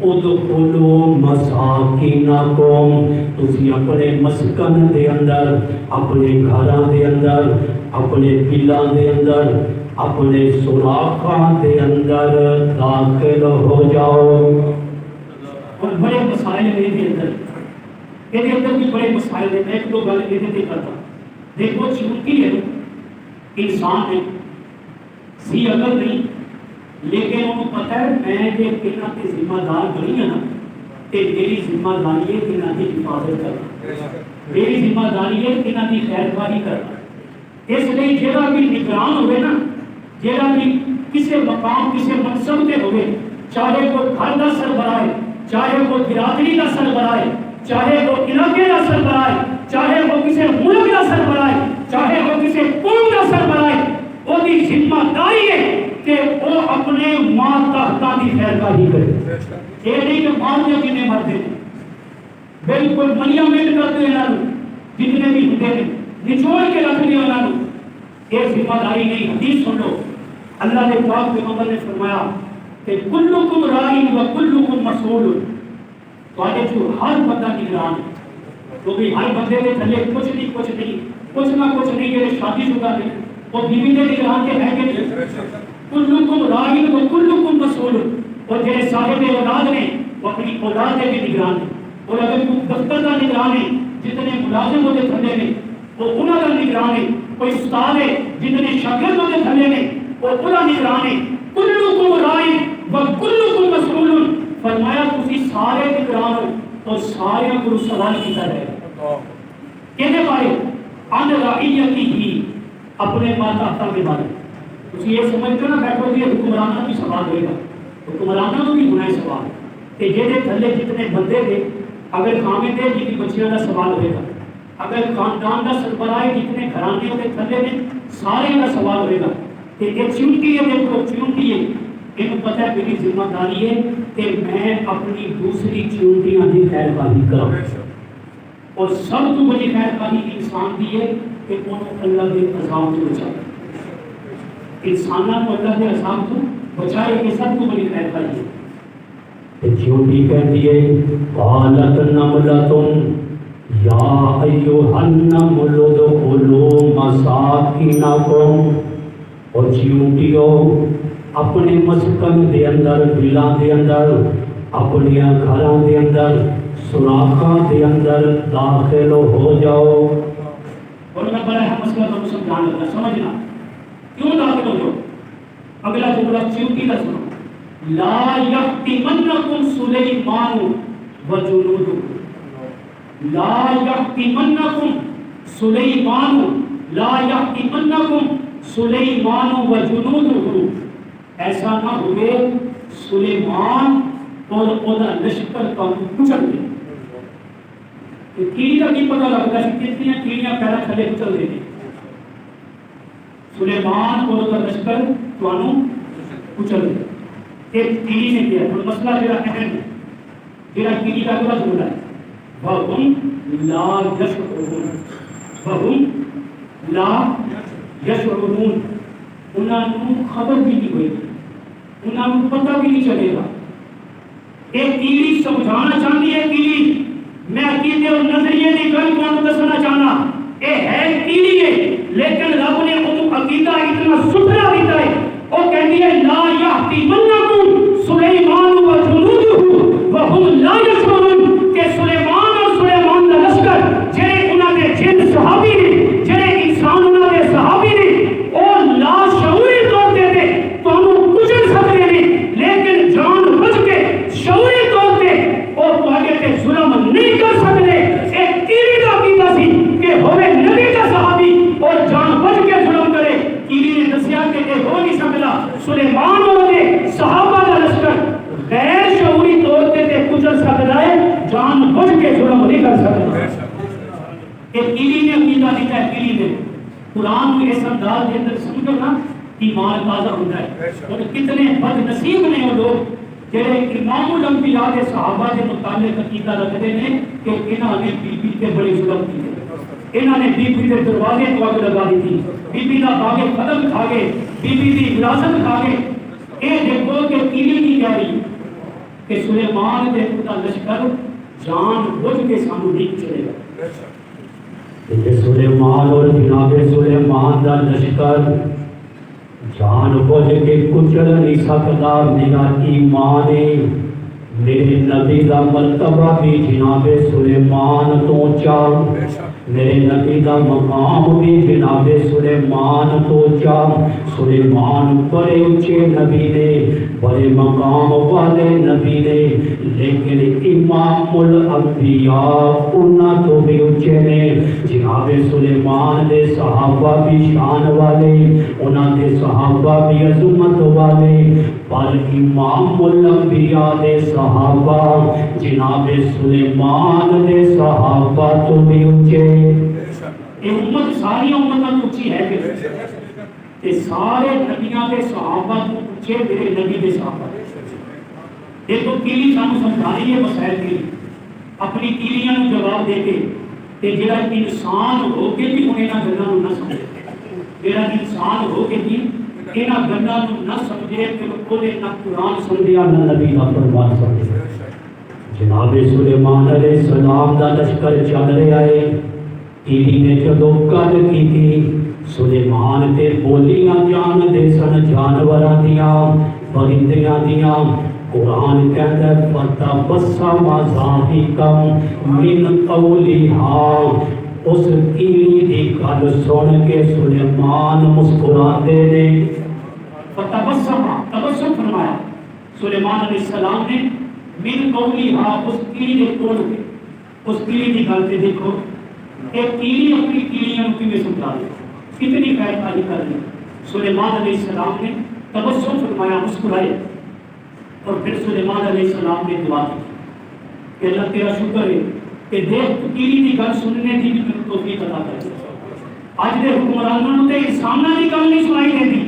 ادخلوا مساکنکم، تسی اپنے مسکن دے اندر، اپنے گھراں دے اندر، اپنے بلاں دے اندر، اپنے سوراخاں دے اندر داخل ہو جاؤ۔ اور بڑے مسائل میں کے اندر یہ اندر بھی بڑے مسائل ہیں، میں ایک دو گل یہ کرتا. دیکھو چونکہ ہے انسان ہے سی عقل نہیں، لیکن انہوں پتہ ہے میں جی یہاں کی ذمہ دار بنی ہوں نا تو میری ذمہ داری ہے کہ یہاں کی حفاظت کرنا، میری ذمہ داری ہے کہ یہاں کی خیر خواہی کرنا. اس لیے جہاں بھی نگران ہوئے نا، جہاں بھی کسی مقام کسی منصب سے ہوئے، چاہے وہ گھر کا سربراہ ہے، چاہے وہ برادری کا سربراہ ہے، چاہے وہ علاقے کا سربراہ ہے، چاہے وہ کسی ملک کا سربراہ ہے، چاہے وہ کسی قوم کا سربراہ ہے، وہ بھی ذمہ داری ہے کہ وہ اپنے ماتحتاں کی خیر خواہی کرے. یہ نہیں کہ مارنے جنہیں مرتے ہیں بالکل منیا مٹ کرتے ہیں، جتنے بھی ہوتے ہیں نچوڑ کے رکھ دیا انہوں نے. یہ ذمہ داری نہیں. حدیث سن لو، اللہ نے پاک پیغمبر نے فرمایا کہ کلکم رائی و کلکم مسئول. تواڈے جو ہر بندہ نگران ہے، کیونکہ ہر بندے کے تھلے کچھ نہ کچھ نہیں جڑے شادی شدہ نے وہ بیوی کے نگران کے ہے کہ نہیں. کلکم رائی و کلکم مسئول. اور جڑے صاحب اولاد نے وہ اپنی اولاد کے بھی نگران ہیں. اور اگر کوئی دفتر کا نگران ہے، جتنے ملازم ہوتے تھلے نے وہ انہوں کا نگران ہے. کوئی استاد ہے جتنے شاگرد ہوتے تھلے نے وہ انہوں نگران ہے. کلکم رائی و کلکم مسئول. فرمایا تسی سارے نگران ہو اور سارے کو سوال کیتا جائے گا. کہنے بارے ان رعیتی ہی، اپنے ماتحتاں کے بارے. تسی یہ سمجھتے نا بیٹھو کہ حکمرانوں بھی سوال ہوئے گا، حکمرانوں کو بھی ہونا ہے سوال کہ یہ تھلے جتنے بندے تھے اگر خامد ہے جن کی بچیاں کا سوال ہوئے گا، اگر خاندان کا سربراہ جتنے گھرانے کے تھلے نے سارے کا سوال ہوئے گا. کہ یہ چونٹی ہے، دیکھو چونٹی ہے، انہوں پتہ ہے میری ذمہ داری ہے کہ میں اپنی دوسری چونٹیاں کی خیر خواہی کروں. اور سب تو بڑی خیر خواہی انسان کی ہے کہ انہوں اللہ کے عذاب سے بچائے. انسانوں کو اللہ کے عذاب تو بچائے، کہ سب کو بڑی خیر خواہی ہے. چونٹی کہتی ہے قالت نملۃ یا ایھا النمل ادخلوا مساکنکم. اور چونٹیو اپنے مسکن دے اندر، بلاں دے اندر، اپنے گھراں دے اندر، سوراخاں دے اندر داخل ہو جاؤ. اور میں بڑا ہے مسئلہ تو سمجھانے لگا، سمجھنا کیوں داخل ہو جاؤ. اگلا جملہ چونٹی کا سنو، لا یحتمنکم سلیمان وجنودہ. لا یحتمنکم سلیمان، لا یحتمنکم سلیمان وجنودہ. ایسا نہ ہوئے سلیمان اور اودا لشکر کا کچل دے. کیڑی کا کی پتہ لگتا ہے کتنی کیڑیاں پہلا تھلے کچل دے. سلیمان اور اودا لشکر توانوں کچل دے. ایک کیڑی نے کیا اور مسئلہ جڑا اہم ہے، جڑا کیڑی کا اگلا جملہ ہے وَهُمْ لَا يَشْعُرُونَ. وَهُمْ لَا يَشْعُرُونَ. انہوں خبر بھی نہیں ہوئی، انہوں پتہ بھی نہیں چلے گا. ایک کیڑی سمجھانا چاہتی ہے، کیڑی میں عقیدے اور نظریے کی گل کو دسنا چاہنا، یہ ہے کیڑی ہے لیکن رب نے انہوں عقیدہ اتنا ستھرا دیتا ہے. وہ کہتی ہے لا یحتمنکم سلیمان وجنودہ وہم لا یشعرون. کہ سلیمان اور سلیمان کا لشکر جڑے انہوں نے جن صحابی نے، جڑے انسان انہوں نے صحابی نے، اور لا شعوری طور پہ تھے تو ہم کچل سکتے ہیں، لیکن جان بچ کے شعوری طور پہ اور تواڈے تے ظلم نہیں کر سکتے. ایک کیڑی کا عقیدہ سی کہ ہوے نبی کا صحابی اور جان بچ کے ظلم کرے. کیڑی نے دسیا کہ یہ ہو نہیں سکتا. سلیمان اور دے صحابہ کا لشکر غیر شعوری طور پہ تے کچل سکتا ہے، جان بچ کے ظلم نہیں کر سکتا. ایک کیڑی نے عقیدہ دیتا ہے. کیڑی نے قرآن کو اس انداز کے اندر سمجھو نا ایمان تازہ ہوتا ہے. اور کتنے بد نصیب نے وہ لوگ جڑے امام الانبیاء کے صحابہ کے متعلق عقیدہ رکھتے ہیں کہ انہوں نے بی بی کے بڑے ظلم کیے، انہوں نے بی بی کے دروازے کو آگ لگا دی تھی، بی بی کا باغ قدم کھا گئے، بی بی کی وراثت کھا گئے. یہ دیکھو کہ کیڑی کی کہہ رہی کہ سلیمان دے خدا لشکر جان بوجھ کے سانو نہیں چلے گا. سلیمان اور جناب سلیمان دا لشکر جان بوجھ کے کچل نہیں سکتا. میرا ایمان ہے میرے نبی دا مرتبہ بھی جناب سلیمان تو اونچا، میرے نبی دا مقام بھی جناب سلیمان تو اونچا۔ سلیمان بڑے اونچے نبی نے، بڑے مقام والے نبی نے، لیکن امام الانبیاء انہاں تو بھی اونچے نے۔ جناب سلیمان دے صحابہ بھی شان والے، انہاں دے صحابہ بھی عظمت والے، پر امام الانبیاء دے صحابہ جناب سلیمان دے صحابہ تو بھی اونچے۔ یہ امت ساری امتاں تو اونچی ہے کہ سارے نبیاں دے صحابہ تو اونچے میرے نبی دے صحابہ۔ یہ تو کیلی سانو سمجھانی ہے مسائل کی، اپنی کیلیاں نو جواب دے کے کہ جڑا انسان ہو کے بھی انہیں نہ گلاں نو نہ سمجھے، جڑا انسان ہو کے بھی انہاں گلاں نو نہ سمجھے کہ اونے نہ قرآن سمجھیا نہ نبی دا فرمان سمجھے۔ جناب سلیمان علیہ السلام دا لشکر چل رہا ہے، کیلی نے جدو گل کی سلیمان تے بولیاں جان دے سن جانوراں دیاں پرندیاں دیاں۔ قرآن کہتا ہے فتبسم ضاحکا من قولها، اس کیلی دی گل سن کے سلیمان مسکراتے نے۔ فتبسم، تبسم فرمایا سلیمان علیہ السلام نے من قولها، اس کیلی دے کول کے، اس کیلی دی گل تے دیکھو ایک کیلی اپنی کیلیاں کو کیویں سمجھا رہی، کتنی خیر خواہی کر رہی۔ سلیمان علیہ السلام نے تبسم فرمایا، مسکرائے، اور پھر سلیمان علیہ السلام نے دعا کی کہ اللہ تیرا شکر ہے کہ دیکھ تو کیلی دی گل سننے دی بھی توفیق عطا کر۔ اج دے حکمرانوں تے انساناں دی گل نہیں سنائی دیندی،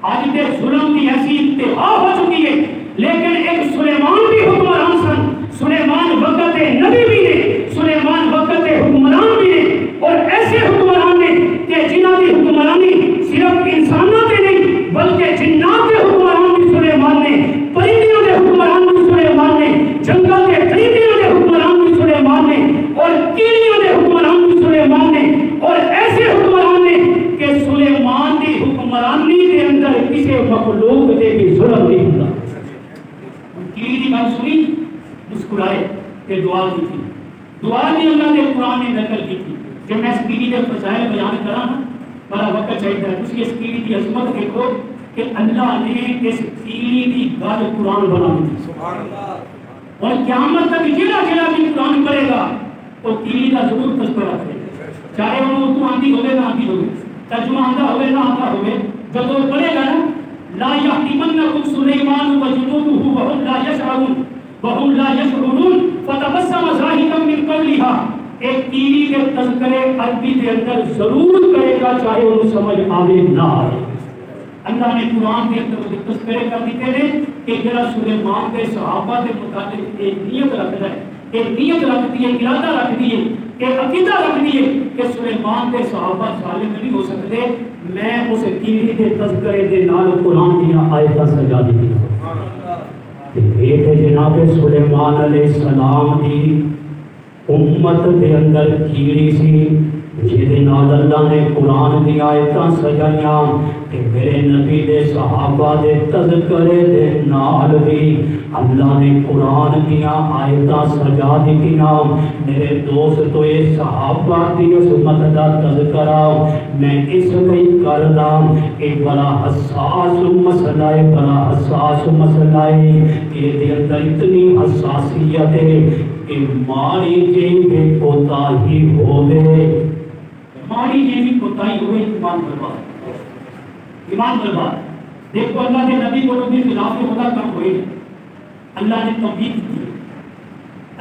اج دے ظلم دی ایسی انتہا ہو چکی ہے، لیکن ایک سلیمان بھی حکمران سن، سلیمان وقت نبی بھی نے، سلیمان وقت حکمران بھی نے، اور ایسے حکمران نے کہ جنہاں دی حکمرانی صرف انسانوں تے نہیں بلکہ جنات کے حکمران بھی سلیمان نے، پرندوں کے حکمران بھی سلیمان نے، جنگل کے پرندوں کے حکمران بھی سلیمان نے، اور کیڑیوں کے حکمران بھی سلیمان نے، اور ایسے حکمران نے کہ سلیمان کی حکمرانی کے اندر کسی مخلوق دے بھی ظلم نہیں ہوتا۔ کیڑی کی بات سنی، مسکرائے کہ دعا کی تھی، دعا بھی اللہ نے قرآن میں نقل کی تھی۔ جب میں اس کیڑی کے فضائل بیان کرا نا، بڑا وقت چاہیے ہے، اس کیڑی کی عظمت دیکھو کہ اللہ نے اس کیڑی کی گل قرآن بنا دی، اور قیامت تک جڑا جڑا بھی قرآن پڑھے گا وہ کیڑی کا ضرور تذکرہ کرے، چاہے وہ اردو آندی ہوگی نہ آندی ہوگی، ترجمہ آندہ ہوگی نہ آندہ ہوگی، جب وہ پڑھے گا نا لا یحتمنکم سلیمان وجنودہ وهم لا یشعرون وهم لا یشعرون فتبسم ضاحکا من قولها، ایک کیڑی کے تذکرے عربی کے اندر ضرور کرے گا چاہے انہوں سمجھ آوے نہ آئے۔ اللہ نے قرآن کے اندر وہ تذکرے کر دیتے ہیں کہ جڑا سلیمان کے صحابہ کے متعلق ایک نیت رکھتا ہے، ایک نیت رکھتی ہے، ارادہ رکھتی ہے، ایک عقیدہ رکھتی ہے کہ سلیمان کے صحابہ ظالم نہیں ہو سکتے، میں اس کیڑی کے تذکرے کے نال قرآن کی آیتاں سجا دی۔ یہ جناب سلیمان علیہ السلام کی امت دے اندر کیڑی سی جہدے نال اللہ نے قرآن دی آیتاں سجائیاں، کہ میرے نبی دے صحابہ دے تذکرے دے نال بھی اللہ نے قرآن دیا آیتاں سجا دیتیاں۔ میرے دوستو یہ صحابہ دی عظمت دا تذکرہ میں اس لیے کردا، ایک بڑا حساس مسئلہ ہے، بڑا حساس مسئلہ ہے، کہ دے اندر اتنی حساسیت ہے کہ ماری جی بے کوتاہی ہوئے، ماری جی بھی کوتاہی ہوئے، ایمان برباد، ایمان برباد۔ دیکھو اللہ کے نبی کو بھی خلاف خدا کم ہوئے، اللہ نے تبلیغ کی،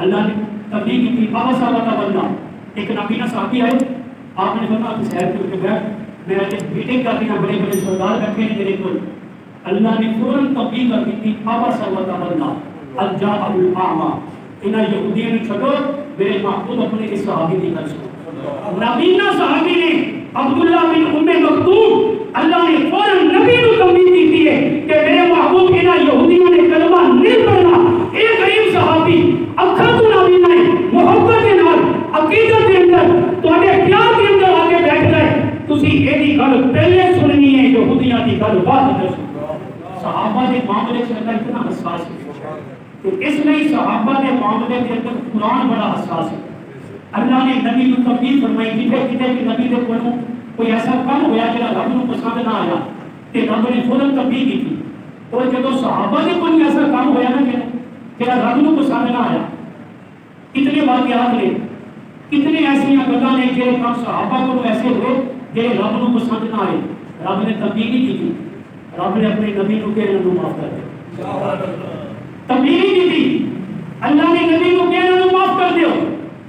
اللہ نے تبلیغ کی۔ بابا صاحب کا بندہ ایک نبینا صحابی ہے، آپ نے فرمایا کہ شہر کے اوپر بیٹھ، میں ایک میٹنگ کر رہی ہوں، بڑے بڑے سردار بیٹھے ہیں میرے کو، اللہ نے فوراً تبلیغ کر دی تھی۔ بابا صاحب کا بندہ الجاء الاعمى، انہاں یہودیوں نے چھوڑو، میرے محبوب اپنے اس صحابی کی گل سنو۔ نبینا صحابی نے عبداللہ بن ام مکتوم، اللہ نے فوراً نبی کو تنبیہ دی تھی کہ میرے محبوب انہاں یہودیوں نے کلمہ نہیں پڑھنا۔ ایک غریب صحابی اکھاں تو نبینا ہے، محبت کے نال عقیدت کے اندر تواڈے پیار کے اندر آ کے بیٹھ گئے، تسی ایدی گل پہلے سننی ہے، یہودیاں دی گل بعد میں سنو۔ صحابہ دے معاملے سے اللہ اتنا حساس ہے، تو اس لیے صحابہ کے معاملے کے اندر قرآن بڑا حساس ہے. اللہ نے نبی کو تبدیل فرمائی جتنے کتنے کہ نبی کے کولوں کوئی ایسا کام ہوا جڑا رب کو پسند نہ آیا تے رب نے فوراً تبدیل کی تھی. اور جب صحابہ کے کوئی ایسا کام ہوا نا جڑا رب کو پسند نہ آیا, کتنے واقعات نے, کتنے ایسی گلاں نے جڑے کام صحابہ کو ایسے ہوئے جڑے رب کو پسند نہ آئے, رب نے تبدیل نہیں کی تھی. رب نے اپنے نبی کو کہنے کو معاف کر دیا, تبدیل کی تھی. اللہ نے نبی کو کہنے کو معاف کر دیو.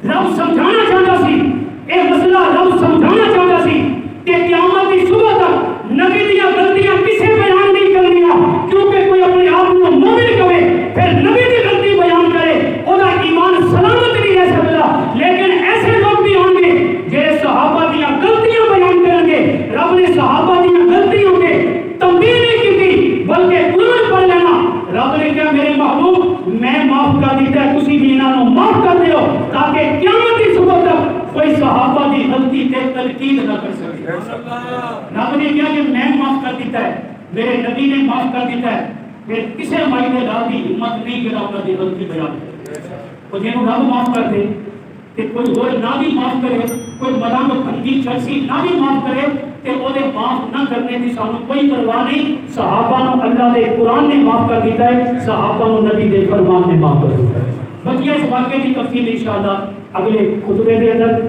رب سمجھانا چاہتا سی اے مسئلہ, رب سمجھانا چاہتا سی کہ قیامت کی صبح تک نبی دیا غلطیاں کسے بیان نہیں کرنیاں, کیونکہ کوئی اپنے آپ کو مومن کہے پھر نبی کی غلطی بیان کرے وہ ایمان سلامت نہیں رہ سکتا. لیکن ایسے لوگ بھی ہوں گے جہے صحابہ دیا غلطیاں بیان کریں گے. رب نے صحابہ دیا غلطیوں کے تنبیہ نہیں کی تھی بلکہ قرآن پڑھ لینا. رب نے کہا میرے محبوب میں معاف کر دیتا ہے, تسی بھی انہاں نوں معاف کر دیو تاکہ قیامت کی صبح تک کوئی صحابہ دی غلطی تے تنقید نہ کر سکے. رب نے کہا کہ میں معاف کر دیتا ہے, میرے نبی نے معاف کر دیتا ہے, پھر کسے مائی دے رب دی ہمت نہیں کہ رب دی غلطی بیان کرے. تو جنوں رب معاف کر دے تے کوئی اور نہ بھی معاف کرے, کوئی مدام بھنگی چرسی نہ بھی معاف کرے تے او دے معاف نہ کرنے کی سانوں کوئی پرواہ نہیں. صحابہ نو اللہ دے قرآن نے معاف کر دیتا ہے, صحابہ نو نبی دے فرمان نے معاف کر دیتا ہے. بقیہ اس واقعے کی تفصیل انشاءاللہ اگلے خطبے کے اندر